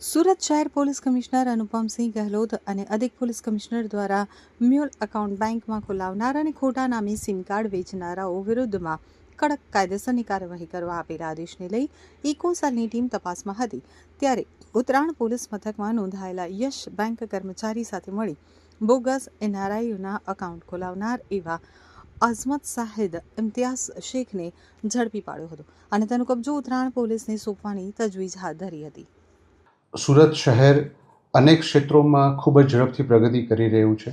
સુરત શહેર police commissioner Anupamsinh Gehlot અને અધિક પોલીસ કમિશનર દ્વારા મ્યુલ એકાઉન્ટ બેંકમાં ખોલાવનાર અને ખોટા નામે સિમ કાર્ડ વેચનારાઓ વિરુદ્ધમાં કડક કાયદેસરની કાર્યવાહી કરવા આપેલા આદેશને લઈ ઇકોસેલની ટીમ તપાસમાં હતી ત્યારે ઉત્તરાણ પોલીસ મથકમાં નોંધાયેલા યશ બેંક કર્મચારી સાથે મળી બોગસ એનઆરઆઈઓના એકાઉન્ટ ખોલાવનાર એવા અઝમત શાહિદ ઇમ્તિયાઝ શેખને ઝડપી પાડ્યો હતો અને તેનો કબજો ઉત્તરાણ પોલીસને સોંપવાની તજવીજ હાથ ધરી હતી। સુરત શહેર અનેક ક્ષેત્રોમાં ખૂબ જ ઝડપથી પ્રગતિ કરી રહ્યું છે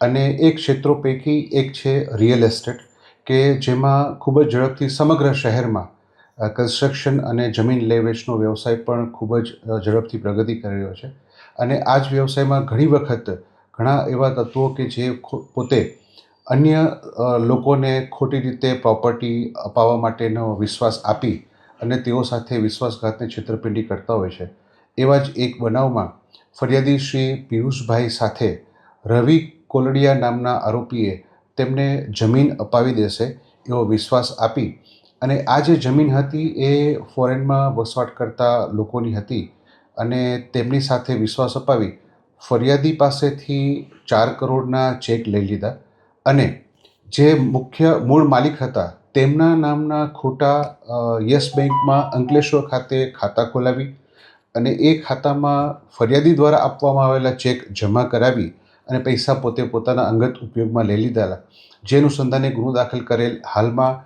અને એ ક્ષેત્રો પૈકી એક છે રિયલ એસ્ટેટ કે જેમાં ખૂબ જ ઝડપથી સમગ્ર શહેરમાં કન્સ્ટ્રક્શન અને જમીન લે વેચનો વ્યવસાય પણ ખૂબ જ ઝડપથી પ્રગતિ કરી રહ્યો છે અને આ જ વ્યવસાયમાં ઘણી વખત ઘણા એવા તત્વો કે જે પોતે અન્ય લોકોને ખોટી રીતે પ્રોપર્ટી અપાવવા માટેનો વિશ્વાસ આપી અને તેઓ સાથે વિશ્વાસઘાતની છેતરપિંડી કરતા હોય છે। એવા જ એક બનાવમાં ફરિયાદી શ્રી પિયુષભાઈ સાથે રવિ કોલડિયા નામના આરોપીએ તેમને જમીન અપાવી દેશે એવો વિશ્વાસ આપી અને આ જે જમીન હતી એ ફોરેનમાં વસવાટ કરતા લોકોની હતી અને તેમની સાથે વિશ્વાસ અપાવી ફરિયાદી પાસેથી 4 કરોડના ચેક લઈ લીધા અને જે મુખ્ય મૂળ માલિક હતા તેમના નામના ખોટા યસ બેંકમાં અંકલેશ્વર ખાતે ખાતા ખોલાવી અને એ ખાતામાં ફરિયાદી દ્વારા આપવામાં આવેલા ચેક જમા કરાવી અને પૈસા પોતે પોતાના અંગત ઉપયોગમાં લઈ લીધેલા, જે અનુસંધાને ગુનો દાખલ કરેલ હાલમાં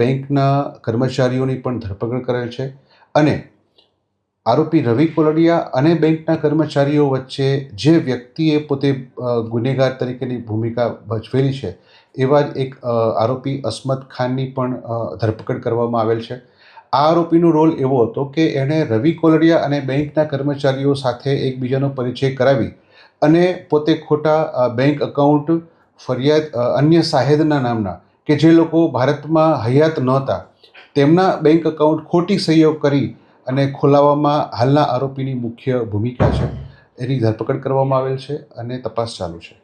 બેંકના કર્મચારીઓની પણ ધરપકડ કરેલ છે અને આરોપી રવિ કોલડિયા અને બેંકના કર્મચારીઓ વચ્ચે જે વ્યક્તિએ પોતે ગુનેગાર તરીકેની ભૂમિકા ભજવેલી છે એવા જ એક આરોપી અસ્મત ખાનની પણ ધરપકડ કરવામાં આવેલ છે। આ આરોપીનો રોલ એવો હતો કે એણે રવિ કોલડિયા અને બેંકના કર્મચારીઓ સાથે એકબીજાનો પરિચય કરાવી અને પોતે ખોટા બેંક એકાઉન્ટ અન્ય શાહિદના નામના કે જે લોકો ભારતમાં હયાત નહોતા તેમના બેંક એકાઉન્ટ ખોટી સહીઓ કરી અને ખોલાવવામાં હાલના આરોપીની મુખ્ય ભૂમિકા છે। એની ધરપકડ કરવામાં આવેલ છે અને તપાસ ચાલુ છે।